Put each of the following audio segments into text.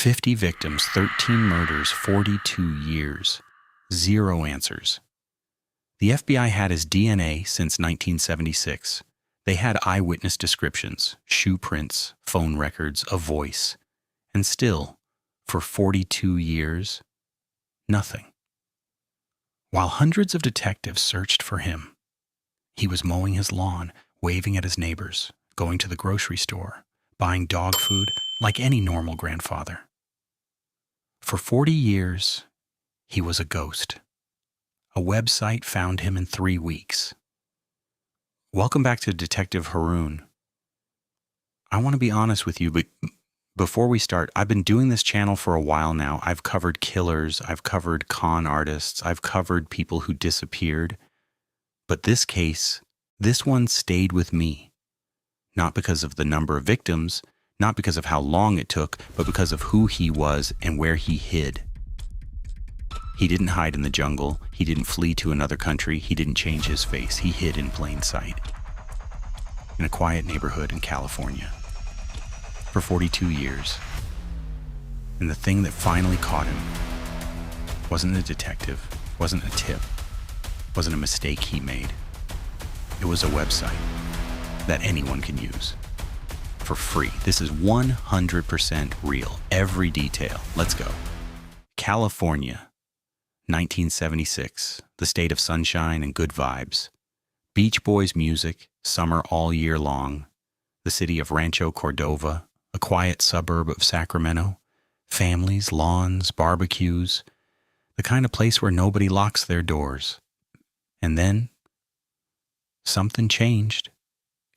50 victims, 13 murders, 42 years. 0 answers. The FBI had his DNA since 1976. They had eyewitness descriptions, shoe prints, phone records, a voice. And still, for 42 years, nothing. While hundreds of detectives searched for him, he was mowing his lawn, waving at his neighbors, going to the grocery store, buying dog food like any normal grandfather. For 40 years, he was a ghost. A website found him in 3 weeks. Welcome back to Detective Haroon. I want to be honest with you, but before we start, I've been doing this channel for a while now. I've covered killers, I've covered con artists, I've covered people who disappeared. But this case, this one stayed with me. Not because of the number of victims, not because of how long it took, but because of who he was and where he hid. He didn't hide in the jungle. He didn't flee to another country. He didn't change his face. He hid in plain sight. In a quiet neighborhood in California. For 42 years. And the thing that finally caught him wasn't a detective, wasn't a tip, wasn't a mistake he made. It was a website that anyone can use. For free. This is 100% real. Every detail. Let's go. California. 1976, the state of sunshine and good vibes. Beach Boys music, summer all year long. The city of Rancho Cordova, a quiet suburb of Sacramento. Families, lawns, barbecues. The kind of place where nobody locks their doors. And then, something changed.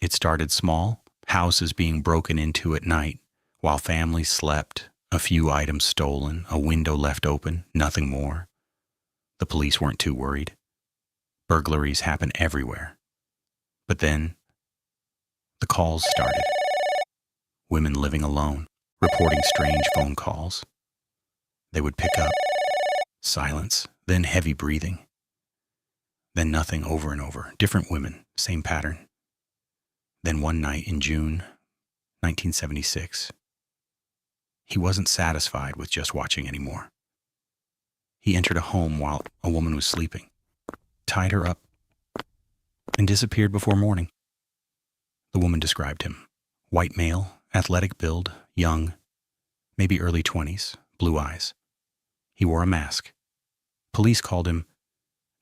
It started small, houses being broken into at night, while families slept, a few items stolen, a window left open, nothing more. The police weren't too worried. Burglaries happen everywhere. But then, the calls started. Women living alone, reporting strange phone calls. They would pick up. Silence, then heavy breathing. Then nothing over and over. Different women, same pattern. Then one night in June 1976, he wasn't satisfied with just watching anymore. He entered a home while a woman was sleeping, tied her up, and disappeared before morning. The woman described him. White male, athletic build, young, maybe early 20s, blue eyes. He wore a mask. Police called him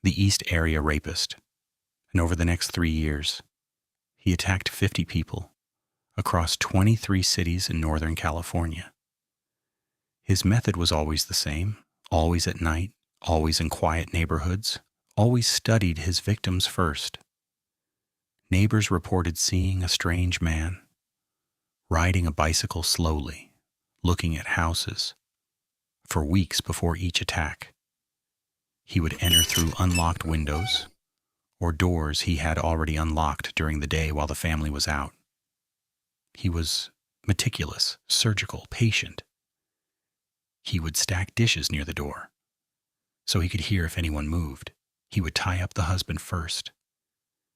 the East Area Rapist. And over the next 3 years, he attacked 50 people across 23 cities in Northern California. His method was always the same. Always at night, always in quiet neighborhoods, always studied his victims first. Neighbors reported seeing a strange man, riding a bicycle slowly, looking at houses. For weeks before each attack, he would enter through unlocked windows or doors he had already unlocked during the day while the family was out. He was meticulous, surgical, patient. He would stack dishes near the door, so he could hear if anyone moved. He would tie up the husband first,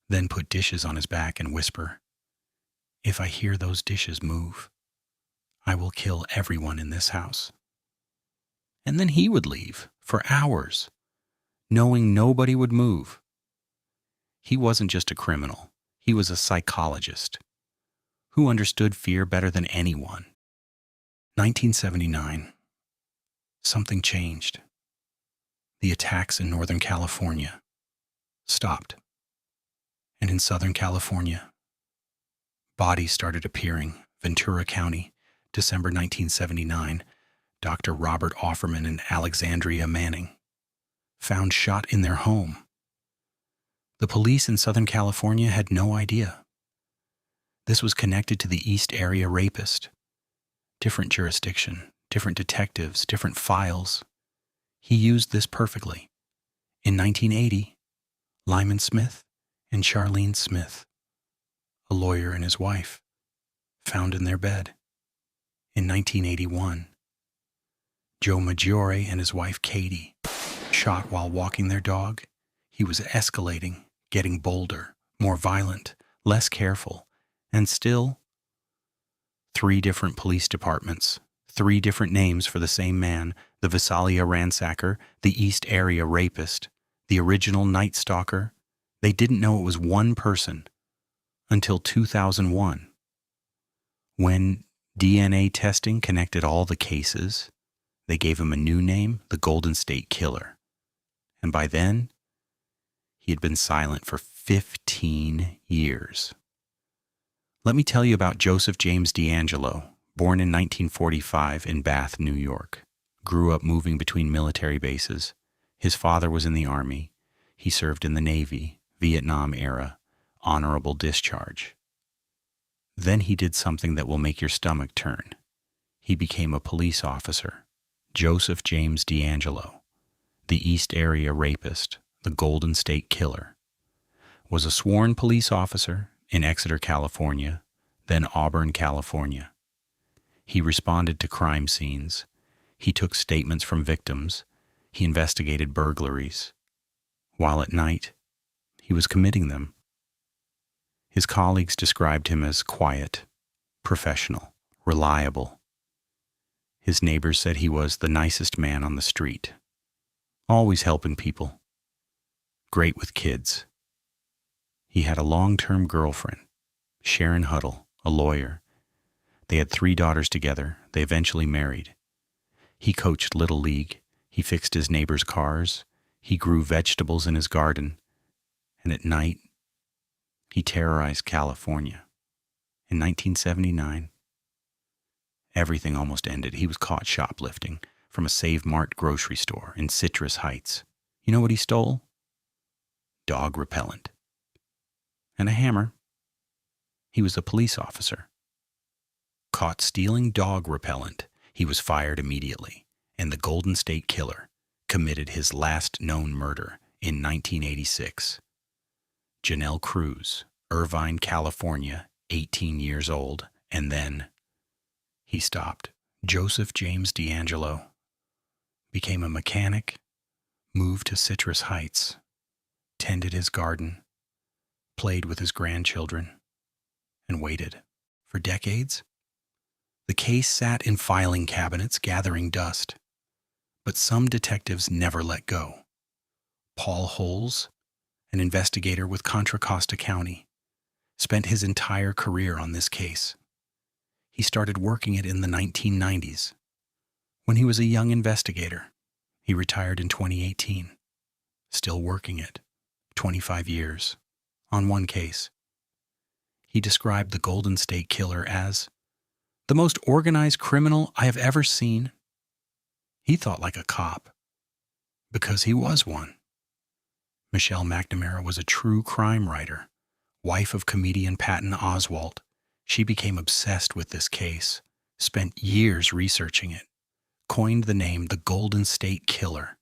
then put dishes on his back and whisper, "If I hear those dishes move, I will kill everyone in this house." And then he would leave for hours, knowing nobody would move. He wasn't just a criminal. He was a psychologist who understood fear better than anyone. 1979. Something changed. The attacks in Northern California stopped. And in Southern California, bodies started appearing. Ventura County, December 1979, Dr. Robert Offerman and Alexandria Manning, found shot in their home. The police in Southern California had no idea. This was connected to the East Area Rapist. Different jurisdiction. Different detectives, different files. He used this perfectly. In 1980, Lyman Smith and Charlene Smith, a lawyer and his wife, found in their bed. In 1981, Joe Maggiore and his wife Katie, shot while walking their dog. He was escalating, getting bolder, more violent, less careful, and still 3 different police departments, 3 different names for the same man: the Visalia ransacker, the East Area rapist, the original Night Stalker. They didn't know it was one person until 2001, when DNA testing connected all the cases. They gave him a new name, the Golden State Killer. And by then, he had been silent for 15 years. Let me tell you about Joseph James DeAngelo, born in 1945 in Bath, New York. Grew up moving between military bases. His father was in the Army. He served in the Navy, Vietnam era, honorable discharge. Then he did something that will make your stomach turn. He became a police officer. Joseph James DeAngelo, the East Area rapist, the Golden State Killer, was a sworn police officer in Exeter, California, then Auburn, California. He responded to crime scenes. He took statements from victims. He investigated burglaries. While at night, he was committing them. His colleagues described him as quiet, professional, reliable. His neighbors said he was the nicest man on the street, always helping people, great with kids. He had a long-term girlfriend, Sharon Huddle, a lawyer. They had 3 daughters together. They eventually married. He coached Little League. He fixed his neighbors' cars. He grew vegetables in his garden. And at night, he terrorized California. In 1979, everything almost ended. He was caught shoplifting from a Save Mart grocery store in Citrus Heights. You know what he stole? Dog repellent. And a hammer. He was a police officer. Caught stealing dog repellent, he was fired immediately, and the Golden State Killer committed his last known murder in 1986. Janelle Cruz, Irvine, California, 18 years old, and then he stopped. Joseph James DeAngelo became a mechanic, moved to Citrus Heights, tended his garden, played with his grandchildren, and waited. For decades, the case sat in filing cabinets gathering dust, but some detectives never let go. Paul Holes, an investigator with Contra Costa County, spent his entire career on this case. He started working it in the 1990s. When he was a young investigator, he retired in 2018, still working it, 25 years, on one case. He described the Golden State Killer as the most organized criminal I have ever seen. He thought like a cop, because he was one. Michelle McNamara was a true crime writer, wife of comedian Patton Oswalt. She became obsessed with this case, spent years researching it, coined the name the Golden State Killer.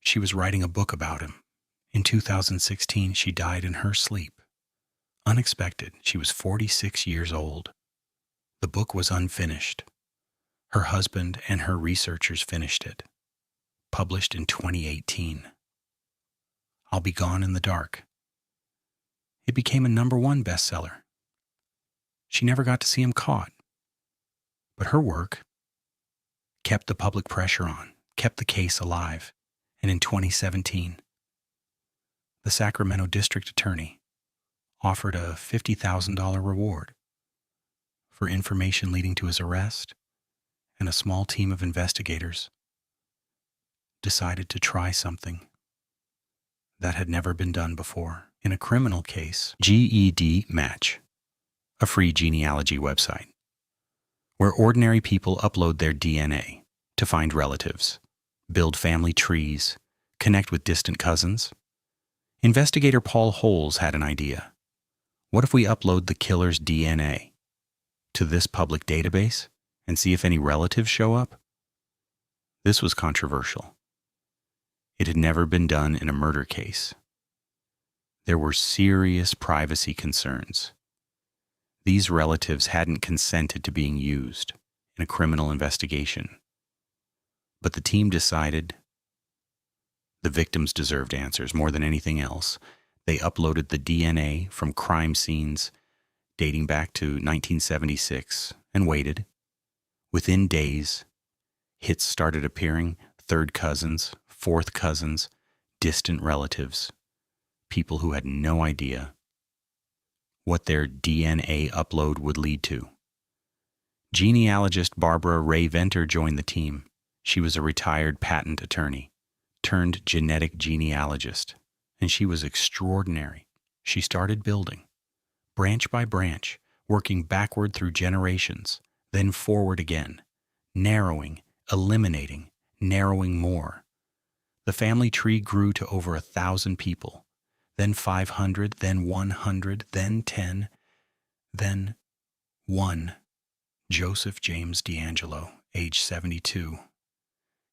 She was writing a book about him. In 2016, she died in her sleep. Unexpected, she was 46 years old. The book was unfinished. Her husband and her researchers finished it. Published in 2018. I'll Be Gone in the Dark. It became a #1 bestseller. She never got to see him caught. But her work kept the public pressure on, kept the case alive. And in 2017, the Sacramento District Attorney offered a $50,000 reward for information leading to his arrest, and a small team of investigators decided to try something that had never been done before. In a criminal case, GED Match, a free genealogy website, where ordinary people upload their DNA to find relatives, build family trees, connect with distant cousins. Investigator Paul Holes had an idea. What if we upload the killer's DNA to this public database and see if any relatives show up? This was controversial. It had never been done in a murder case. There were serious privacy concerns. These relatives hadn't consented to being used in a criminal investigation. But the team decided the victims deserved answers more than anything else. They uploaded the DNA from crime scenes dating back to 1976 and waited. Within days, Hits started appearing, third cousins, fourth cousins, distant relatives, people who had no idea what their DNA upload would lead to. Genealogist Barbara Ray Venter joined the team. She was a retired patent attorney, turned genetic genealogist, and she was extraordinary. She started building, branch by branch, working backward through generations, then forward again, narrowing, eliminating, narrowing more. The family tree grew to over 1,000 people, then 500, then 100, then 10, then 1. Joseph James DeAngelo, age 72.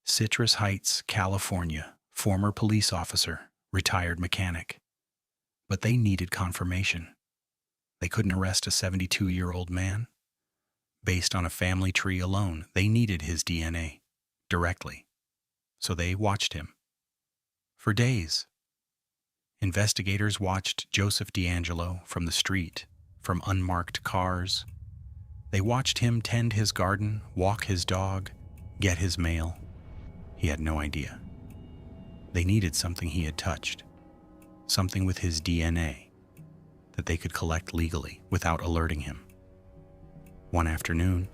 Citrus Heights, California, former police officer, retired mechanic. But they needed confirmation. They couldn't arrest a 72-year-old man. Based on a family tree alone, they needed his DNA, directly. So they watched him. For days, investigators watched Joseph DeAngelo from the street, from unmarked cars. They watched him tend his garden, walk his dog, get his mail. He had no idea. They needed something he had touched, something with his DNA that they could collect legally without alerting him. One afternoon,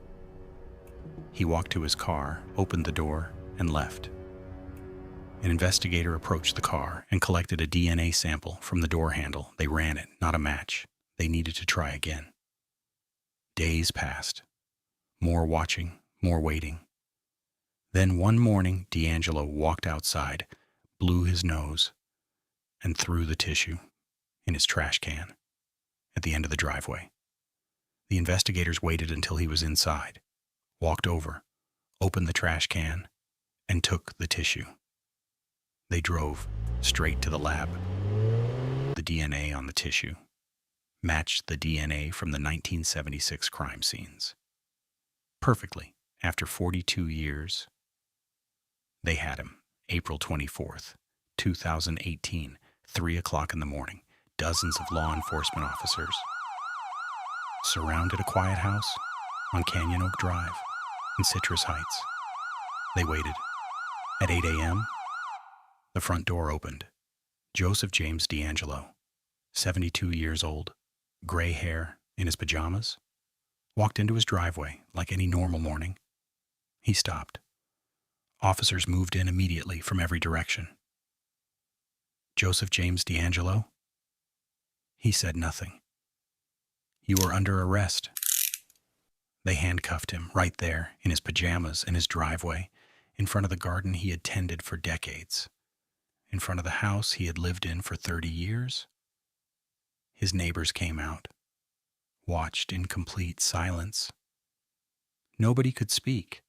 he walked to his car, opened the door, and left. An investigator approached the car and collected a DNA sample from the door handle. They ran it, not a match. They needed to try again. Days passed. More watching, more waiting. Then one morning, DeAngelo walked outside, blew his nose, and threw the tissue in his trash can at the end of the driveway. The investigators waited until he was inside, walked over, opened the trash can, and took the tissue. They drove straight to the lab. The DNA on the tissue matched the DNA from the 1976 crime scenes. Perfectly. After 42 years, they had him. April 24th, 2018, 3 o'clock in the morning. Dozens of law enforcement officers surrounded a quiet house on Canyon Oak Drive in Citrus Heights. They waited. At 8 a.m., the front door opened. Joseph James DeAngelo, 72 years old, gray hair, in his pajamas, walked into his driveway like any normal morning. He stopped. Officers moved in immediately from every direction. Joseph James DeAngelo? He said nothing. You are under arrest. They handcuffed him right there in his pajamas in his driveway, in front of the garden he had tended for decades, in front of the house he had lived in for 30 years. His neighbors came out, watched in complete silence. Nobody could speak.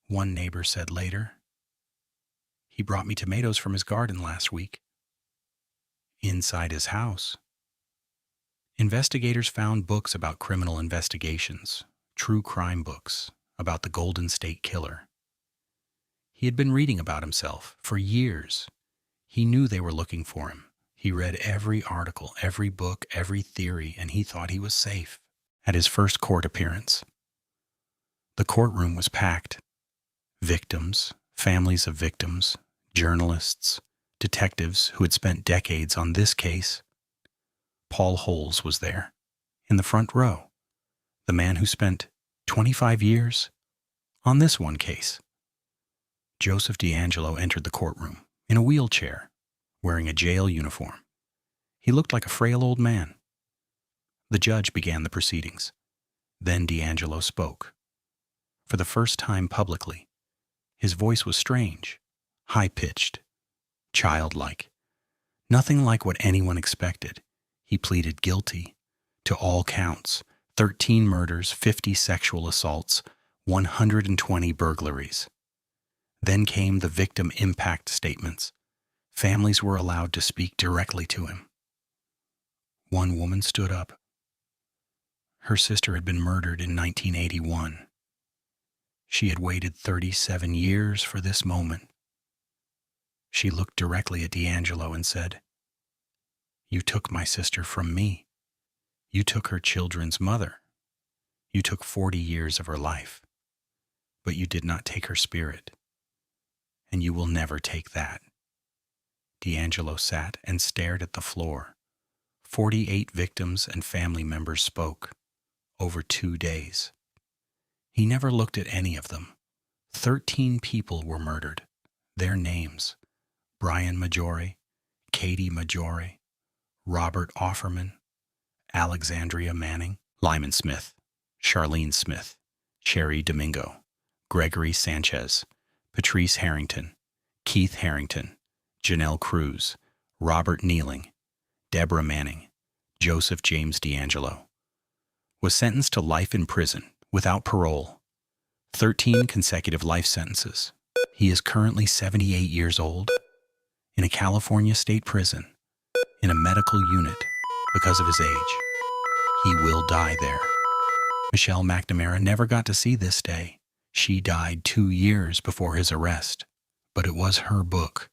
One neighbor said later, "He brought me tomatoes from his garden last week." Inside his house, investigators found books about criminal investigations, true crime books about the Golden State Killer. He had been reading about himself for years. He knew they were looking for him. He read every article, every book, every theory, and he thought he was safe. At his first court appearance, the courtroom was packed. Victims, families of victims, journalists, detectives who had spent decades on this case. Paul Holes was there, in the front row, the man who spent 25 years on this one case. Joseph DeAngelo entered the courtroom in a wheelchair, wearing a jail uniform. He looked like a frail old man. The judge began the proceedings. Then DeAngelo spoke. For the first time publicly, his voice was strange, high-pitched, childlike. Nothing like what anyone expected. He pleaded guilty to all counts: 13 murders, 50 sexual assaults, 120 burglaries. Then came the victim impact statements. Families were allowed to speak directly to him. One woman stood up. Her sister had been murdered in 1981. She had waited 37 years for this moment. She looked directly at DeAngelo and said, "You took my sister from me. You took her children's mother. You took 40 years of her life. but you did not take her spirit, and you will never take that. DeAngelo sat and stared at the floor. 48 victims and family members spoke over 2 days. He never looked at any of them. 13 people were murdered. Their names: Brian Maggiore, Katie Maggiore, Robert Offerman, Alexandria Manning, Lyman Smith, Charlene Smith, Sherry Domingo, Gregory Sanchez, Patrice Harrington, Keith Harrington, Janelle Cruz, Robert Nealing, Deborah Manning, Joseph James DeAngelo. Was sentenced to life in prison without parole. 13 consecutive life sentences. He is currently 78 years old in a California state prison in a medical unit because of his age. He will die there. Michelle McNamara never got to see this day. She died 2 years before his arrest. But it was her book,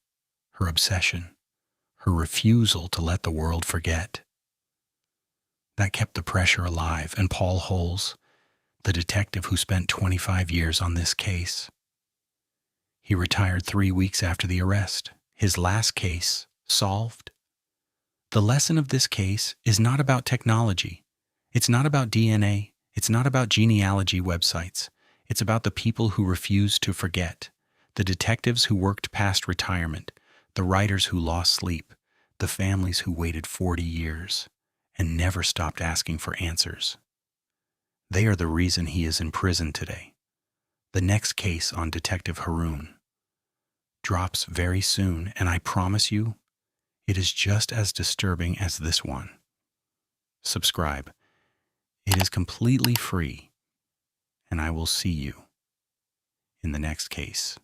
her obsession, her refusal to let the world forget, that kept the pressure alive. And Paul Holes, the detective who spent 25 years on this case, he retired 3 weeks after the arrest. His last case solved. The lesson of this case is not about technology. It's not about DNA. It's not about genealogy websites. It's about the people who refused to forget, the detectives who worked past retirement, the writers who lost sleep, the families who waited 40 years and never stopped asking for answers. They are the reason he is in prison today. The next case on Detective Haroon drops very soon, and I promise you, it is just as disturbing as this one. Subscribe. It is completely free, and I will see you in the next case.